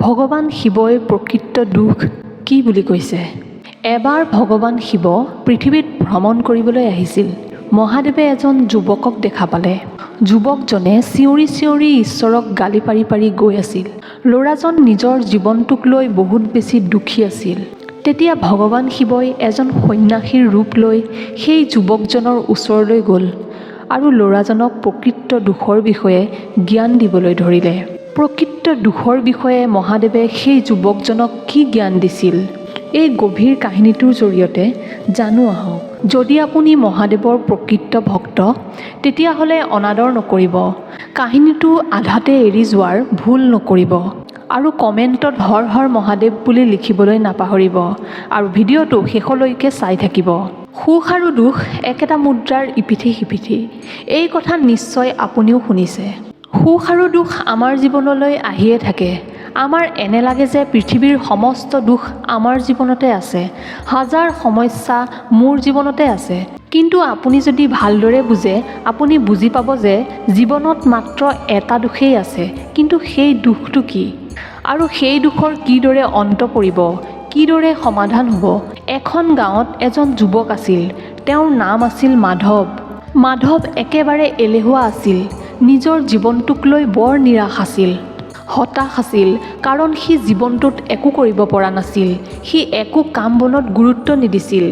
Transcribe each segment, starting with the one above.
ভগৱান শিৱই প্ৰকৃত দুখ কি বুলি কৈছে? এবাৰ ভগৱান শিৱ পৃথিৱীত ভ্ৰমণ কৰিবলৈ আহিছিল। মহাদেৱে এজন যুৱকক দেখা পালে। যুৱকজনে চিঞৰি চিঞৰি ঈশ্বৰক গালি পাৰি পাৰি গৈ আছিল। ল'ৰাজন নিজৰ জীৱনটোক লৈ বহুত বেছি দুখী আছিল। তেতিয়া ভগৱান শিৱই এজন সন্ন্যাসীৰ ৰূপ লৈ সেই যুৱকজনৰ ওচৰলৈ গ'ল আৰু ল'ৰাজনক প্ৰকৃত দুখৰ বিষয়ে জ্ঞান দিবলৈ ধৰিলে। প্ৰকৃত দুখৰ বিষয়ে মহাদেৱে সেই যুৱকজনক কি জ্ঞান দিছিল, এই গভীৰ কাহিনীটোৰ জৰিয়তে জানো আহক। যদি আপুনি মহাদেৱৰ প্ৰকৃত ভক্ত, তেতিয়াহ'লে অনাদৰ নকৰিব, কাহিনীটো আধাতে এৰি যোৱাৰ ভুল নকৰিব আৰু কমেণ্টত হৰ হৰ মহাদেৱ বুলি লিখিবলৈ নাপাহৰিব আৰু ভিডিঅ'টো শেষলৈকে চাই থাকিব। সুখ আৰু দুখ একেটা মুদ্ৰাৰ ইপিঠি সিপিঠি, এই কথা নিশ্চয় আপুনিও শুনিছে। সুখ আৰু দুখ আমাৰ জীৱনলৈ আহিয়ে থাকে। আমাৰ এনে লাগে যে পৃথিৱীৰ সমস্ত দুখ আমাৰ জীৱনতে আছে, হাজাৰ সমস্যা মোৰ জীৱনতে আছে। কিন্তু আপুনি যদি ভালদৰে বুজে, আপুনি বুজি পাব যে জীৱনত মাত্ৰ এটা দুখেই আছে। কিন্তু সেই দুখটো কি আৰু সেই দুখৰ কিদৰে অন্ত পৰিব, কিদৰে সমাধান হ'ব? এখন গাঁৱত এজন যুৱক আছিল। তেওঁৰ নাম আছিল মাধৱ। মাধৱ একেবাৰে এলেহুৱা আছিল। নিজৰ জীৱনটোক লৈ বৰ নিৰাশ আছিল, হতাশ আছিল, কাৰণ সি জীৱনটোত একো কৰিব পৰা নাছিল। সি একো কাম বনত গুৰুত্ব নিদিছিল।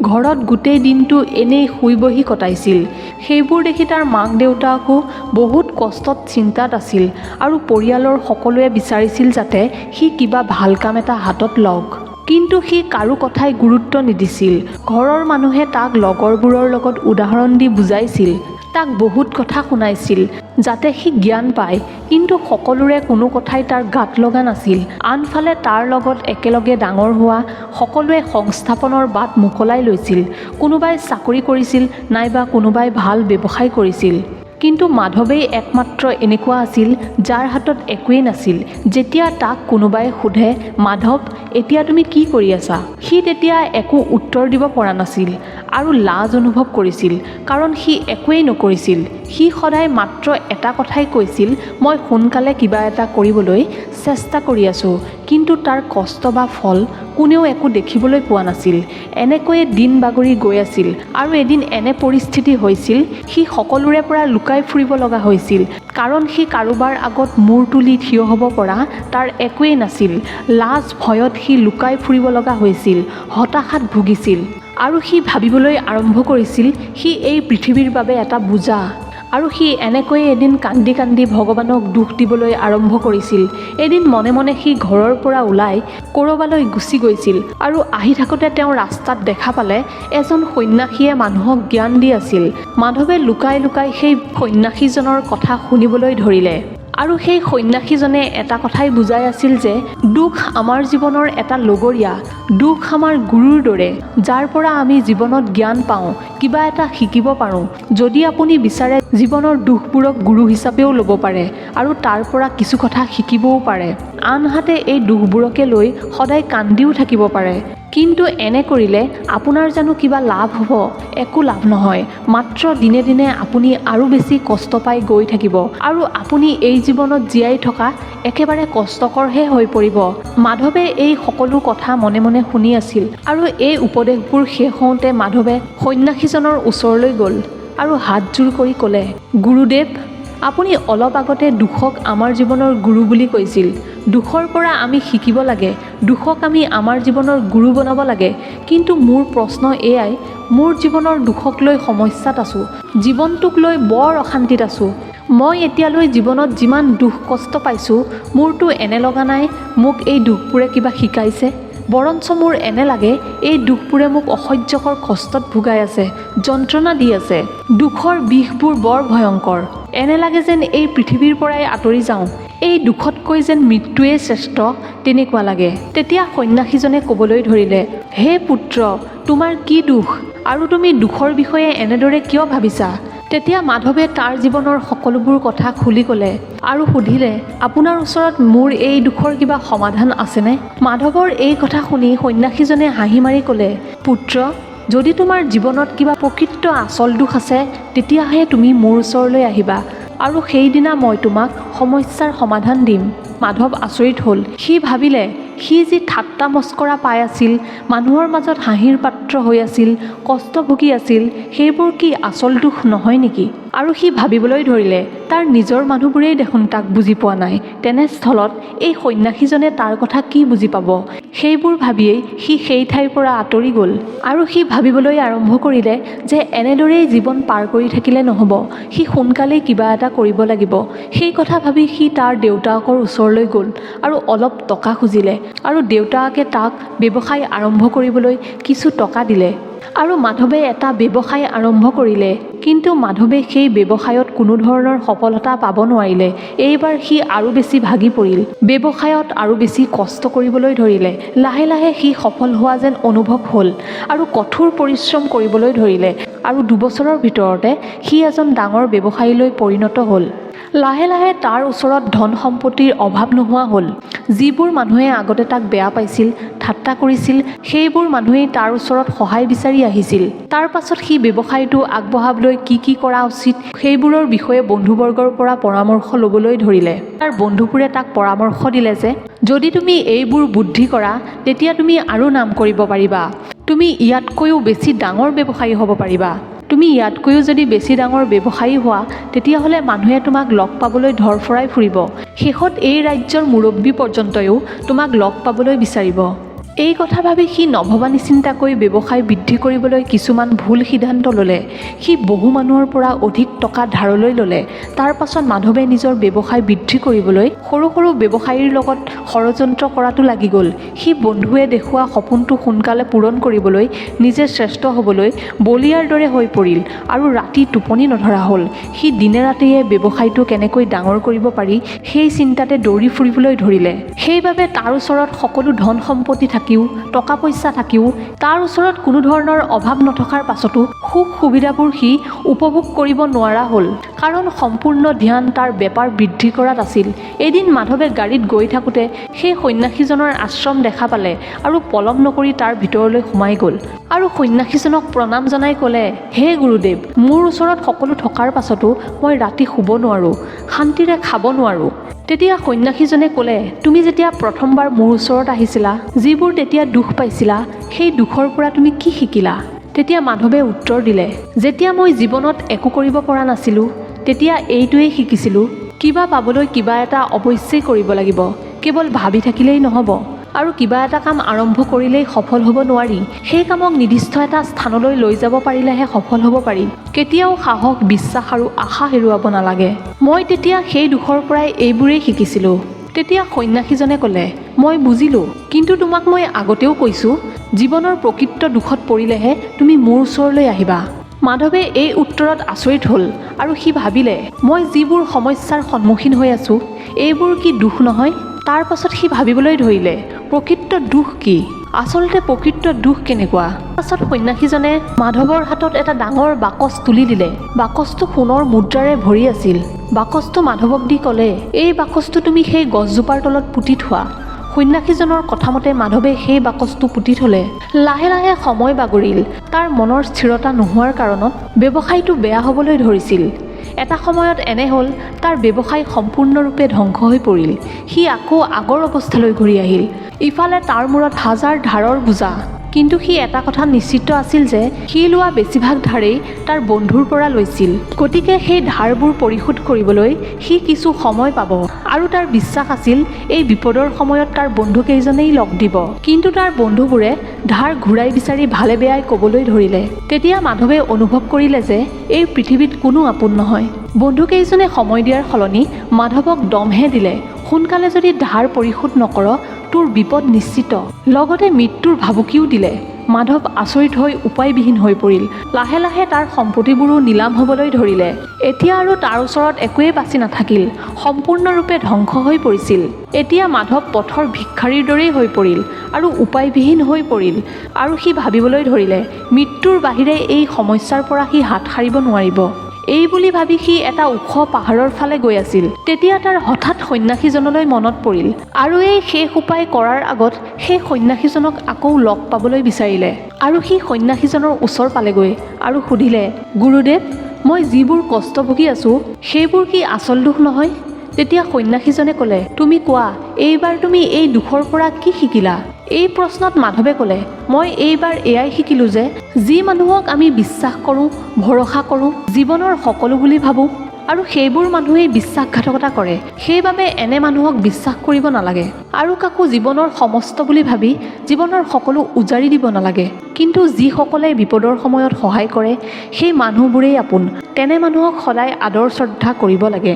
ঘৰত গোটেই দিনটো এনেই শুই বহি কটাইছিল। সেইবোৰ দেখি তাৰ মাক দেউতাকো বহুত কষ্টত চিন্তাত আছিল আৰু পৰিয়ালৰ সকলোৱে বিচাৰিছিল যাতে সি কিবা ভাল কাম এটা হাতত লওক। কিন্তু সি কাৰো কথাই গুৰুত্ব নিদিছিল। ঘৰৰ মানুহে তাক লগৰবোৰৰ লগত উদাহৰণ দি বুজাইছিল, তাক বহুত কথা শুনাইছিল যাতে সি জ্ঞান পায়, কিন্তু সকলোৰে কোনো কথাই তাৰ গাত লগা নাছিল। আনফালে তাৰ লগত একেলগে ডাঙৰ হোৱা সকলোৱে সংস্থাপনৰ বাট মোকলাই লৈছিল। কোনোবাই চাকৰি কৰিছিল, নাইবা কোনোবাই ভাল ব্যৱসায় কৰিছিল। কিন্তু মাধৱেই একমাত্ৰ এনেকুৱা আছিল যাৰ হাতত একোৱেই নাছিল। যেতিয়া তাক কোনোবাই সোধে, মাধৱ এতিয়া তুমি কি কৰি আছা? সি তেতিয়া একো উত্তৰ দিব পৰা নাছিল আৰু লাজ অনুভৱ কৰিছিল, কাৰণ সি একোৱেই নকৰিছিল। সি সদায় মাত্ৰ এটা কথাই কৈছিল, মই সোনকালে কিবা এটা কৰিবলৈ চেষ্টা কৰি আছোঁ, কিন্তু তাৰ কষ্ট বা ফল কোনেও একো দেখিবলৈ পোৱা নাছিল। এনেকৈয়ে দিন বাগৰি গৈ আছিল আৰু এদিন এনে পৰিস্থিতি হৈছিল, সি সকলোৰে পৰা লুকাই ফুৰিব লগা হৈছিল, কাৰণ সি কাৰোবাৰ আগত মূৰ তুলি থিয় হ'ব পৰা তাৰ একোৱেই নাছিল। লাজ ভয়ত সি লুকাই ফুৰিব লগা হৈছিল, হতাশাত ভুগিছিল আৰু সি ভাবিবলৈ আৰম্ভ কৰিছিল সি এই পৃথিৱীৰ বাবে এটা বোজা। আৰু সি এনেকৈয়ে এদিন কান্দি কান্দি ভগৱানক দুখ দিবলৈ আৰম্ভ কৰিছিল। এদিন মনে মনে সি ঘৰৰ পৰা ওলাই ক'ৰবালৈ গুচি গৈছিল আৰু আহি থাকোঁতে তেওঁ ৰাস্তাত দেখা পালে এজন সন্ন্যাসীয়ে মানুহক জ্ঞান দি আছিল। মাধৱে লুকাই লুকাই সেই সন্ন্যাসীজনৰ কথা শুনিবলৈ ধৰিলে আৰু সেই সন্ন্যাসীজনে এটা কথাই বুজাই আছিল যে দুখ আমাৰ জীৱনৰ এটা লগৰীয়া, দুখ আমাৰ গুৰুৰ দৰে, যাৰ পৰা আমি জীৱনত জ্ঞান পাওঁ, কিবা এটা শিকিব পাৰোঁ। যদি আপুনি বিচাৰে জীৱনৰ দুখবোৰক গুৰু হিচাপেও ল'ব পাৰে আৰু তাৰ পৰা কিছু কথা শিকিবও পাৰে। আনহাতে এই দুখবোৰকে লৈ সদায় কান্দিও থাকিব পাৰে। কিন্তু এনে কৰিলে আপোনাৰ জানো কিবা লাভ হ'ব? একো লাভ নহয়। মাত্ৰ দিনে দিনে আপুনি আৰু বেছি কষ্ট পাই গৈ থাকিব আৰু আপুনি এই জীৱনত জীয়াই থকা একেবাৰে কষ্টকৰহে হৈ পৰিব। মাধৱে এই সকলো কথা মনে মনে শুনি আছিল আৰু এই উপদেশবোৰ শেষ হওঁতে মাধৱে সন্ন্যাসীজনৰ ওচৰলৈ গ'ল আৰু হাতজোৰ কৰি ক'লে, গুৰুদেৱ, আপুনি অলপ আগতে দুখক আমাৰ জীৱনৰ গুৰু বুলি কৈছিল। দুখৰ পৰা আমি শিকিব লাগে, দুখক আমি আমাৰ জীৱনৰ গুৰু বনাব লাগে। কিন্তু মোৰ প্ৰশ্ন এয়াই, মোৰ জীৱনৰ দুখক লৈ সমস্যাত আছোঁ, জীৱনটোক লৈ বৰ অশান্তিত আছোঁ। মই এতিয়ালৈ জীৱনত যিমান দুখ কষ্ট পাইছোঁ, মোৰতো এনে লগা নাই মোক এই দুখবোৰে কিবা শিকাইছে। বৰঞ্চ মোৰ এনে লাগে এই দুখবোৰে মোক অসহ্যকৰ কষ্টত ভুগাই আছে, যন্ত্ৰণা দি আছে। দুখৰ বিষবোৰ বৰ ভয়ংকৰ। এনে লাগে যেন এই পৃথিৱীৰ পৰাই আঁতৰি যাওঁ, এই দুখতকৈ যেন মৃত্যুৱেই শ্ৰেষ্ঠ, তেনেকুৱা লাগে। তেতিয়া সন্ন্যাসীজনে ক'বলৈ ধৰিলে, হে পুত্ৰ, তোমাৰ কি দুখ আৰু তুমি দুখৰ বিষয়ে এনেদৰে কিয় ভাবিছা? তেতিয়া মাধৱে তাৰ জীৱনৰ সকলোবোৰ কথা খুলি ক'লে আৰু সুধিলে, আপোনাৰ ওচৰত মোৰ এই দুখৰ কিবা সমাধান আছেনে? মাধৱৰ এই কথা শুনি সন্ন্যাসীজনে হাঁহি মাৰি ক'লে, পুত্ৰ, যদি তোমাৰ জীৱনত কিবা প্ৰকৃত আচল দুখ আছে, তেতিয়াহে তুমি মোৰ ওচৰলৈ আহিবা। আৰু সেইদিনা মই তোমাক সমস্যাৰ সমাধান দিম। মাধৱ আচৰিত হ'ল। সি ভাবিলে সি যি ঠাট্টা মস্কৰা পাই আছিল, মানুহৰ মাজত হাঁহিৰ পাত্ৰ হৈ আছিল, কষ্ট ভুগি আছিল, সেইবোৰ কি আচল দুখ নহয় নেকি? আৰু সি ভাবিবলৈ ধৰিলে তাৰ নিজৰ মানুহবোৰেই দেখোন তাক বুজি পোৱা নাই, তেনেস্থলত এই সন্ন্যাসীজনে তাৰ কথা কি বুজি পাব? সেইবোৰ ভাবিয়েই সি সেই ঠাইৰ পৰা আঁতৰি গ'ল। আৰু সি ভাবিবলৈ আৰম্ভ কৰিলে যে এনেদৰেই জীৱন পাৰ কৰি থাকিলে নহ'ব, সি সোনকালেই কিবা এটা কৰিব লাগিব। সেই কথা ভাবি সি তাৰ দেউতাকৰ ওচৰলৈ গ'ল আৰু অলপ টকা খুজিলে, আৰু দেউতাকে তাক ব্যৱসায় আৰম্ভ কৰিবলৈ কিছু টকা দিলে। আৰু মাধৱে এটা ব্যৱসায় আৰম্ভ কৰিলে, কিন্তু মাধৱে সেই ব্যৱসায়ত কোনো ধৰণৰ সফলতা পাব নোৱাৰিলে। এইবাৰ সি আৰু বেছি ভাগি পৰিল, ব্যৱসায়ত আৰু বেছি কষ্ট কৰিবলৈ ধৰিলে। লাহে লাহে সি সফল হোৱা যেন অনুভৱ হ'ল আৰু কঠোৰ পৰিশ্ৰম কৰিবলৈ ধৰিলে, আৰু 2 বছৰৰ ভিতৰতে সি এজন ডাঙৰ ব্যৱসায়ীলৈ পৰিণত হ'ল। লাহে লাহে তাৰ ওচৰত ধন সম্পত্তিৰ অভাৱ নোহোৱা হ'ল। যিবোৰ মানুহে আগতে তাক বেয়া পাইছিল, ঠাট্টা কৰিছিল, সেইবোৰ মানুহেই তাৰ ওচৰত সহায় বিচাৰি আহিছিল। তাৰ পাছত সি ব্যৱসায়টো আগবঢ়াবলৈ কি কৰা উচিত সেইবোৰৰ বিষয়ে বন্ধুবৰ্গৰ পৰা পৰামৰ্শ ল'বলৈ ধৰিলে। তাৰ বন্ধুবোৰে তাক পৰামৰ্শ দিলে যে যদি তুমি এইবোৰ বুদ্ধি কৰা তেতিয়া তুমি আৰু নাম কৰিব পাৰিবা, তুমি ইয়াতকৈও বেছি ডাঙৰ ব্যৱসায়ী হ'ব পাৰিবা। তুমি ইয়াতকৈও যদি বেছি ডাঙৰ ব্যৱসায়ী হোৱা তেতিয়াহ'লে মানুহে তোমাক লগ পাবলৈ ধৰফৰাই ফুৰিব। শেষত এই ৰাজ্যৰ মুৰব্বী পৰ্যন্তও তোমাক লগ পাবলৈ বিচাৰিব। এই কথা ভাবি সি নভবা নিচিন্তাকৈ ব্যৱসায় বৃদ্ধি কৰিবলৈ কিছুমান ভুল সিদ্ধান্ত ল'লে। সি বহু মানুহৰ পৰা অধিক টকা ধাৰলৈ ল'লে। তাৰ পাছত মাধৱে নিজৰ ব্যৱসায় বৃদ্ধি কৰিবলৈ সৰু সৰু ব্যৱসায়ীৰ লগত ষড়যন্ত্ৰ কৰাটো লাগি গ'ল। সি বন্ধুৱে দেখুওৱা সপোনটো সোনকালে পূৰণ কৰিবলৈ, নিজে শ্ৰেষ্ঠ হ'বলৈ বলিয়াৰ দৰে হৈ পৰিল, আৰু ৰাতি টোপনি নধৰা হ'ল। সি দিনে ৰাতিয়ে ব্যৱসায়টো কেনেকৈ ডাঙৰ কৰিব পাৰি সেই চিন্তাতে দৌৰি ফুৰিবলৈ ধৰিলে। সেইবাবে তাৰ ওচৰত সকলো ধন সম্পত্তি থাকিও, টকা পইচা থাকিও, তাৰ ওচৰত কোনো ধৰণৰ অভাৱ নথকাৰ পাছতো সুখ সুবিধাবোৰ সি উপভোগ কৰিব নোৱাৰা হ'ল, কাৰণ সম্পূৰ্ণ ধ্যান তাৰ বেপাৰ বৃদ্ধি কৰাত আছিল। এদিন মাধৱে গাড়ীত গৈ থাকোঁতে সেই সন্ন্যাসীজনৰ আশ্ৰম দেখা পালে আৰু পলম নকৰি তাৰ ভিতৰলৈ সোমাই গ'ল, আৰু সন্ন্যাসীজনক প্ৰণাম জনাই ক'লে, হে গুৰুদেৱ, মোৰ ওচৰত সকলো থকাৰ পাছতো মই ৰাতি শুব নোৱাৰোঁ, শান্তিৰে খাব নোৱাৰোঁ। তেতিয়া সন্ন্যাসীজনে ক'লে, তুমি যেতিয়া প্ৰথমবাৰ মোৰ ওচৰত আহিছিলা, যিবোৰ তেতিয়া দুখ পাইছিলা, সেই দুখৰ পৰা তুমি কি শিকিলা? তেতিয়া মাধৱে উত্তৰ দিলে, যেতিয়া মই জীৱনত একো কৰিব পৰা নাছিলোঁ তেতিয়া এইটোৱেই শিকিছিলোঁ, কিবা পাবলৈ কিবা এটা অৱশ্যেই কৰিব লাগিব, কেৱল ভাবি থাকিলেই নহ'ব, আৰু কিবা এটা কাম আৰম্ভ কৰিলেই সফল হ'ব নোৱাৰি। সেই কামক নিৰ্দিষ্ট এটা স্থানলৈ লৈ যাব পাৰিলেহে সফল হ'ব পাৰি। কেতিয়াও সাহস, বিশ্বাস আৰু আশা হেৰুৱাব নালাগে। মই তেতিয়া সেই দুখৰ পৰাই এইবোৰেই শিকিছিলোঁ। তেতিয়া সন্ন্যাসীজনে ক'লে, মই বুজিলোঁ, কিন্তু তোমাক মই আগতেও কৈছোঁ, জীৱনৰ প্ৰকৃত দুখত পৰিলেহে তুমি মোৰ ওচৰলৈ আহিবা। মাধৱে এই উত্তৰত আচৰিত হ'ল, আৰু সি ভাবিলে, মই যিবোৰ সমস্যাৰ সন্মুখীন হৈ আছোঁ এইবোৰ কি দুখ নহয়? তাৰ পাছত সি ভাবিবলৈ ধৰিলে, প্ৰকৃত দুখ কি? আচলতে প্ৰকৃত দুখ কেনেকুৱা? পাছত সন্ন্যাসীজনে মাধৱৰ হাতত এটা ডাঙৰ বাকচ তুলি দিলে। বাকচটো সোণৰ মুদ্ৰাৰে ভৰি আছিল। বাকচটো মাধৱক দি ক'লে, এই বাকচটো তুমি সেই গছজোপাৰ তলত পুতি থোৱা। সন্ন্যাসীজনৰ কথামতে মাধৱে সেই বাকচটো পুতি থ'লে। লাহে লাহে সময় বাগৰিল। তাৰ মনৰ স্থিৰতা নোহোৱাৰ কাৰণত ব্যৱসায়টো বেয়া হ'বলৈ ধৰিছিল। এটা সময়ত এনে হ'ল, তাৰ ব্যৱসায় সম্পূৰ্ণৰূপে ধ্বংস হৈ পৰিল। সি আকৌ আগৰ অৱস্থালৈ ঘূৰি আহিল। ইফালে তাৰ মূৰত হাজাৰ ধাৰৰ বোজা, কিন্তু সি এটা কথা নিশ্চিত আছিল যে সি লোৱা বেছিভাগ ধাৰেই তাৰ বন্ধুৰ পৰা লৈছিল। গতিকে সেই ধাৰবোৰ পৰিশোধ কৰিবলৈ সি কিছু সময় পাব, আৰু তাৰ বিশ্বাস আছিল এই বিপদৰ সময়ত তাৰ বন্ধুকেইজনেই লগ দিব। কিন্তু তাৰ বন্ধুবোৰে ধাৰ ঘূৰাই বিচাৰি ভালে বেয়াই ক'বলৈ ধৰিলে। তেতিয়া মাধৱে অনুভৱ কৰিলে যে এই পৃথিৱীত কোনো আপোন নহয়। বন্ধুকেইজনে সময় দিয়াৰ সলনি মাধৱক দমহে দিলে, সোনকালে যদি ধাৰ পৰিশোধ নকৰ তোৰ বিপদ নিশ্চিত, লগতে মৃত্যুৰ ভাবুকিও দিলে। মাধৱ আচৰিত হৈ উপায়বিহীন হৈ পৰিল। লাহে লাহে তাৰ সম্পত্তিবোৰো নিলাম হ'বলৈ ধৰিলে। এতিয়া আৰু তাৰ ওচৰত একোৱেই বাচি নাথাকিল, সম্পূৰ্ণৰূপে ধ্বংস হৈ পৰিছিল। এতিয়া মাধৱ পথৰ ভিক্ষাৰীৰ দৰেই হৈ পৰিল আৰু উপায়বিহীন হৈ পৰিল, আৰু সি ভাবিবলৈ ধৰিলে, মৃত্যুৰ বাহিৰে এই সমস্যাৰ পৰা সি হাত সাৰিব নোৱাৰিব। এই বুলি ভাবি সি এটা ওখ পাহাৰৰ ফালে গৈ আছিল। তেতিয়া তাৰ হঠাৎ সন্ন্যাসীজনলৈ মনত পৰিল, আৰু এই শেষ উপায় কৰাৰ আগত সেই সন্ন্যাসীজনক আকৌ লগ পাবলৈ বিচাৰিলে। আৰু সি সন্ন্যাসীজনৰ ওচৰ পালেগৈ আৰু সুধিলে, গুৰুদেৱ, মই যিবোৰ কষ্ট ভুগি আছোঁ সেইবোৰ কি আচল দুখ নহয়? তেতিয়া সন্ন্যাসীজনে ক'লে, তুমি কোৱা, এইবাৰ তুমি এই দুখৰ পৰা কি শিকিলা? এই প্ৰশ্নত মাধৱে ক'লে, মই এইবাৰ এয়াই শিকিলোঁ যে যি মানুহক আমি বিশ্বাস কৰোঁ, ভৰসা কৰোঁ, জীৱনৰ সকলো বুলি ভাবোঁ আৰু সেইবোৰ মানুহেই বিশ্বাসঘাতকতা কৰে। সেইবাবে এনে মানুহক বিশ্বাস কৰিব নালাগে আৰু কাকো জীৱনৰ সমস্ত বুলি ভাবি জীৱনৰ সকলো উজাৰি দিব নালাগে। কিন্তু যিসকলে বিপদৰ সময়ত সহায় কৰে সেই মানুহবোৰেই আপোন। তেনে মানুহক সদায় আদৰ শ্ৰদ্ধা কৰিব লাগে।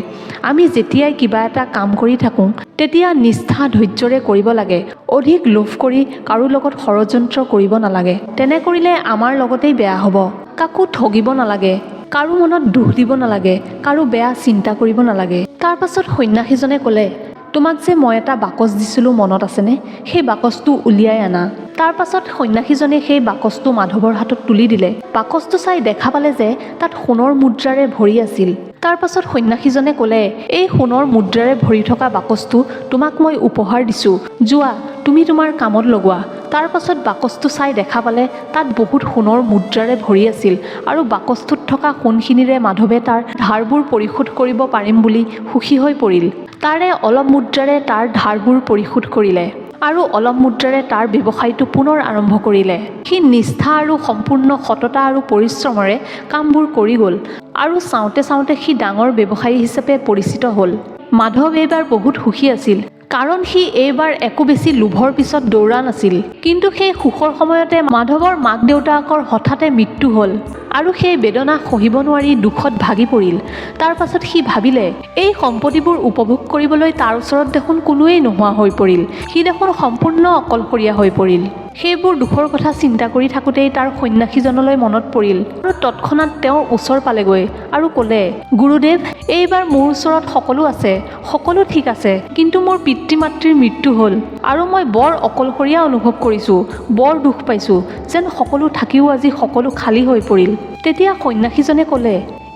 আমি যেতিয়াই কিবা এটা কাম কৰি থাকোঁ তেতিয়া নিষ্ঠা ধৈৰ্যৰে কৰিব লাগে। অধিক লোভ কৰি কাৰো লগত ষড়যন্ত্ৰ কৰিব নালাগে। তেনে কৰিলে আমাৰ লগতেই বেয়া হ'ব। কাকো ঠগিব নালাগে, কাৰো মনত দুখ দিব নালাগে, কাৰো বেয়া চিন্তা কৰিব নালাগে। তাৰ পাছত সন্ন্যাসীজনে ক'লে, তোমাক যে মই এটা বাকচ দিছিলোঁ মনত আছেনে? সেই বাকচটো উলিয়াই আনা। তাৰ পাছত সন্ন্যাসীজনে সেই বাকচটো মাধৱৰ হাতত তুলি দিলে। বাকচটো চাই দেখা পালে যে তাত সোণৰ মুদ্ৰাৰে ভৰি আছিল। তাৰ পাছত সন্ন্যাসীজনে ক'লে, এই সোণৰ মুদ্ৰাৰে ভৰি থকা বাকচটো তোমাক মই উপহাৰ দিছোঁ, যোৱা তুমি তোমাৰ কামত লগোৱা। তাৰ পাছত বাকচটো চাই দেখা পালে তাত বহুত সোণৰ মুদ্ৰাৰে ভৰি আছিল আৰু বাকচটোত থকা সোণখিনিৰে মাধৱে তাৰ ধাৰবোৰ পৰিশোধ কৰিব পাৰিম বুলি সুখী হৈ পৰিল। তাৰে অলপ মুদ্ৰাৰে তাৰ ধাৰবোৰ পৰিশোধ কৰিলে আৰু অলপ মুদ্ৰাৰে তাৰ ব্যৱসায়টো পুনৰ আৰম্ভ কৰিলে। সি নিষ্ঠা আৰু সম্পূৰ্ণ সততা আৰু পৰিশ্ৰমেৰে কামবোৰ কৰি গ'ল আৰু চাওঁতে চাওঁতে সি ডাঙৰ ব্যৱসায়ী হিচাপে পৰিচিত হ'ল। মাধৱ এইবাৰ বহুত সুখী আছিল, কাৰণ সি এইবাৰ একো বেছি লোভৰ পিছত দৌৰা নাছিল। কিন্তু সেই সুখৰ সময়তে মাধৱৰ মাক দেউতাকৰ হঠাতে মৃত্যু হ'ল আৰু সেই বেদনা সহিব নোৱাৰি দুখত ভাগি পৰিল। তাৰ পাছত সি ভাবিলে, এই সম্পত্তিবোৰ উপভোগ কৰিবলৈ তাৰ ওচৰত দেখোন কোনোৱেই নোহোৱা হৈ পৰিল। সি দেখোন সম্পূৰ্ণ অকলশৰীয়া হৈ পৰিল। সেইবোৰ দুখৰ কথা চিন্তা কৰি থাকোঁতেই তাৰ সন্ন্যাসীজনলৈ মনত পৰিল আৰু তৎক্ষণাত তেওঁৰ ওচৰ পালেগৈ আৰু ক'লে, গুৰুদেৱ, এইবাৰ মোৰ ওচৰত সকলো আছে, সকলো ঠিক আছে, কিন্তু মোৰ পিতৃ মাতৃৰ মৃত্যু হ'ল আৰু মই বৰ অকলশৰীয়া অনুভৱ কৰিছোঁ, বৰ দুখ পাইছোঁ, যেন সকলো থাকিও আজি সকলো খালী হৈ পৰিল। তেতিয়া সন্ন্যাসীজনে ক'লে,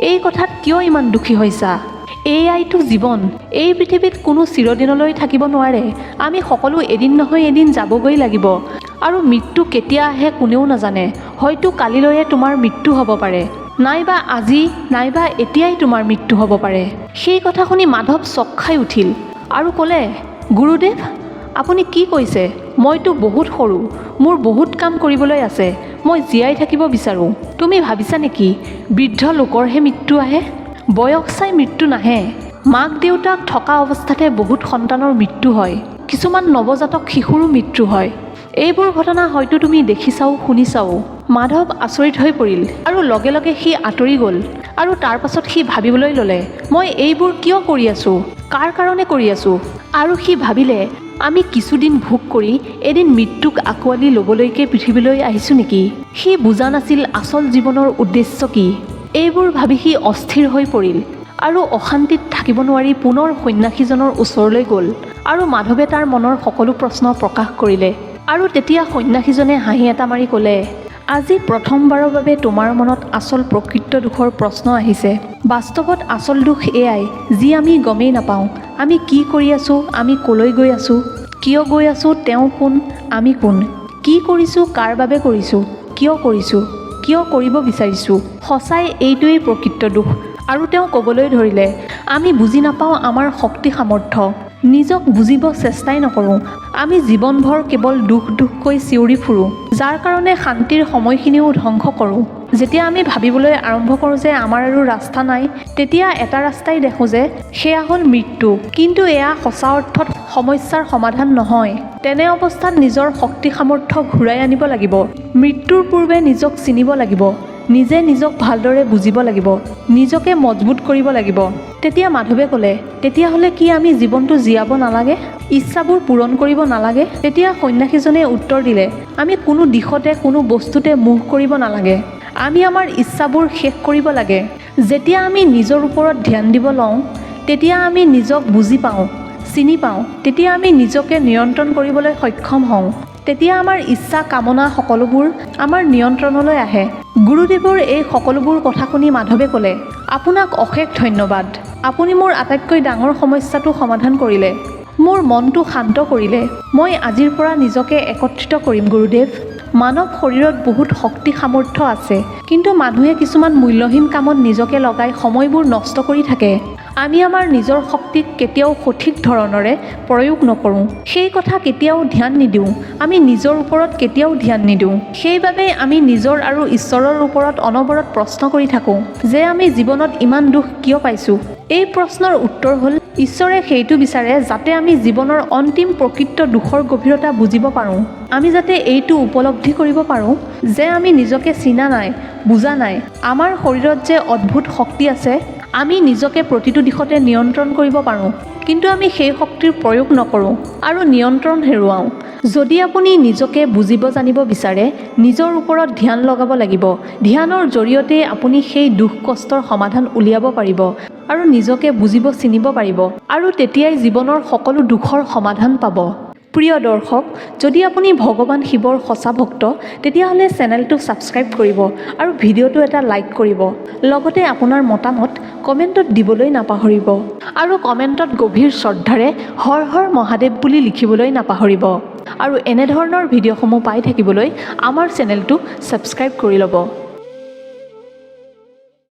এই কথাত কিয় ইমান দুখী হৈছা? এয়াইতো জীৱন। এই পৃথিৱীত কোনো চিৰদিনলৈ থাকিব নোৱাৰে। আমি সকলো এদিন নহয় এদিন যাবগৈ লাগিব আৰু মৃত্যু কেতিয়া আহে কোনেও নাজানে। হয়তো কালিলৈয়ে তোমাৰ মৃত্যু হ'ব পাৰে, নাইবা আজি, নাইবা এতিয়াই তোমাৰ মৃত্যু হ'ব পাৰে। সেই কথা শুনি মাধৱ চক খাই উঠিল আৰু ক'লে, গুৰুদেৱ, আপুনি কি কৈছে? মইতো বহুত সৰু, মোৰ বহুত কাম কৰিবলৈ আছে, মই জীয়াই থাকিব বিচাৰোঁ। তুমি ভাবিছা নেকি বৃদ্ধ লোকৰহে মৃত্যু আহে? বয়স চাই মৃত্যু নাহে। মাক দেউতাক থকা অৱস্থাতে বহুত সন্তানৰ মৃত্যু হয়, কিছুমান নৱজাতক শিশুৰো মৃত্যু হয়। এইবোৰ ঘটনা হয়তো তুমি দেখিছাও, শুনিছাও। মাধৱ আচৰিত হৈ পৰিল আৰু লগে লগে সি আঁতৰি গ'ল আৰু তাৰ পাছত সি ভাবিবলৈ ল'লে, মই এইবোৰ কিয় কৰি আছোঁ, কাৰ কাৰণে কৰি আছোঁ? আৰু সি ভাবিলে, আমি কিছুদিন ভোগ কৰি এদিন মৃত্যুক আঁকোৱালি ল'বলৈকে পৃথিৱীলৈ আহিছোঁ নেকি? সি বুজা নাছিল আচল জীৱনৰ উদ্দেশ্য কি। এইবোৰ ভাবি সি অস্থিৰ হৈ পৰিল আৰু অশান্তিত থাকিব নোৱাৰি পুনৰ সন্ন্যাসীজনৰ ওচৰলৈ গ'ল আৰু মাধৱে তাৰ মনৰ সকলো প্ৰশ্ন প্ৰকাশ কৰিলে। আৰু তেতিয়া সন্ন্যাসীজনে হাঁহি এটা মাৰি ক'লে, আজি প্ৰথমবাৰৰ বাবে তোমাৰ মনত আচল প্ৰকৃত দুখৰ প্ৰশ্ন আহিছে। বাস্তৱত আচল দুখ এয়াই, যি আমি গমেই নাপাওঁ। আমি কি কৰি আছোঁ, আমি ক'লৈ গৈ আছোঁ, কিয় গৈ আছোঁ, তেওঁ কোন, আমি কোন, কি কৰিছোঁ, কাৰ বাবে কৰিছোঁ, কিয় কৰিছোঁ, কিয় কৰিব বিচাৰিছোঁ। সঁচাই এইটোৱেই প্ৰকৃত দুখ। আৰু তেওঁ ক'বলৈ ধৰিলে, আমি বুজি নাপাওঁ আমাৰ শক্তি সামৰ্থ্য, নিজক বুজিব চেষ্টাই নকৰোঁ। আমি জীৱনভৰ কেৱল দুখ দুখকৈ চিঞৰি ফুৰোঁ, যাৰ কাৰণে শান্তিৰ সময়খিনিও ধ্বংস কৰোঁ। যেতিয়া আমি ভাবিবলৈ আৰম্ভ কৰোঁ যে আমাৰ আৰু ৰাস্তা নাই, তেতিয়া এটা ৰাস্তাই দেখোঁ যে সেয়া হ'ল মৃত্যু। কিন্তু এয়া সঁচা অৰ্থত সমস্যাৰ সমাধান নহয়। তেনে অৱস্থাত নিজৰ শক্তি সামৰ্থ্য ঘূৰাই আনিব লাগিব। মৃত্যুৰ পূৰ্বে নিজক চিনিব লাগিব, নিজে নিজক ভালদৰে বুজিব লাগিব, নিজকে মজবুত কৰিব লাগিব। তেতিয়া মাধৱে ক'লে, তেতিয়াহ'লে কি আমি জীৱনটো জীয়াব নালাগে, ইচ্ছাবোৰ পূৰণ কৰিব নালাগে? তেতিয়া সন্ন্যাসীজনে উত্তৰ দিলে, আমি কোনো দিশতে কোনো বস্তুতে মোহ কৰিব নালাগে। আমি আমাৰ ইচ্ছাবোৰ শেষ কৰিব লাগে। যেতিয়া আমি নিজৰ ওপৰত ধ্যান দিব লওঁ, তেতিয়া আমি নিজক বুজি পাওঁ, চিনি পাওঁ। তেতিয়া আমি নিজকে নিয়ন্ত্ৰণ কৰিবলৈ সক্ষম হওঁ। তেতিয়া আমাৰ ইচ্ছা কামনা সকলোবোৰ আমাৰ নিয়ন্ত্ৰণলৈ আহে। গুৰুদেৱৰ এই সকলোবোৰ কথা শুনি মাধৱে ক'লে, আপোনাক অশেষ ধন্যবাদ। আপুনি মোৰ আটাইতকৈ ডাঙৰ সমস্যাটো সমাধান কৰিলে, মোৰ মনটো শান্ত কৰিলে। মই আজিৰ পৰা নিজকে একত্ৰিত কৰিম গুৰুদেৱ। মানৱ শৰীৰত বহুত শক্তি সামৰ্থ্য আছে, কিন্তু মানুহে কিছুমান মূল্যহীন কামত নিজকে লগাই সময়বোৰ নষ্ট কৰি থাকে। আমি আমাৰ নিজৰ শক্তিক কেতিয়াও সঠিক ধৰণৰে প্ৰয়োগ নকৰোঁ, সেই কথা কেতিয়াও ধ্যান নিদিওঁ। আমি নিজৰ ওপৰত কেতিয়াও ধ্যান নিদিওঁ। সেইবাবে আমি নিজৰ আৰু ঈশ্বৰৰ ওপৰত অনবৰত প্ৰশ্ন কৰি থাকোঁ যে আমি জীৱনত ইমান দুখ কিয় পাইছোঁ। এই প্ৰশ্নৰ উত্তৰ হ'ল, ঈশ্বৰে সেইটো বিচাৰে যাতে আমি জীৱনৰ অন্তিম প্ৰকৃত দুখৰ গভীৰতা বুজিব পাৰোঁ। আমি যাতে এইটো উপলব্ধি কৰিব পাৰোঁ যে আমি নিজকে চিনা নাই, বুজা নাই। আমাৰ শৰীৰত যে অদ্ভুত শক্তি আছে, আমি নিজকে প্ৰতিটো দিশতে নিয়ন্ত্ৰণ কৰিব পাৰোঁ, কিন্তু আমি সেই শক্তিৰ প্ৰয়োগ নকৰোঁ আৰু নিয়ন্ত্ৰণ হেৰুৱাওঁ। যদি আপুনি নিজকে বুজিব জানিব বিচাৰে, নিজৰ ওপৰত ধ্যান লগাব লাগিব। ধ্যানৰ জৰিয়তে আপুনি সেই দুখ কষ্টৰ সমাধান উলিয়াব পাৰিব আৰু নিজকে বুজিব চিনিব পাৰিব, আৰু তেতিয়াই জীৱনৰ সকলো দুখৰ সমাধান পাব। প্ৰিয় দৰ্শক, যদি আপুনি ভগৱান শিৱৰ সঁচা ভক্ত, তেতিয়াহ'লে চেনেলটো ছাবস্ক্ৰাইব কৰিব আৰু ভিডিঅ'টো এটা লাইক কৰিব। লগতে আপোনাৰ মতামত কমেণ্টত দিবলৈ নাপাহৰিব, আৰু কমেণ্টত গভীৰ শ্ৰদ্ধাৰে হৰ হৰ মহাদেৱ বুলি লিখিবলৈ নাপাহৰিব। আৰু এনেধৰণৰ ভিডিঅ'সমূহ পাই থাকিবলৈ আমাৰ চেনেলটো ছাবস্ক্ৰাইব কৰি ল'ব।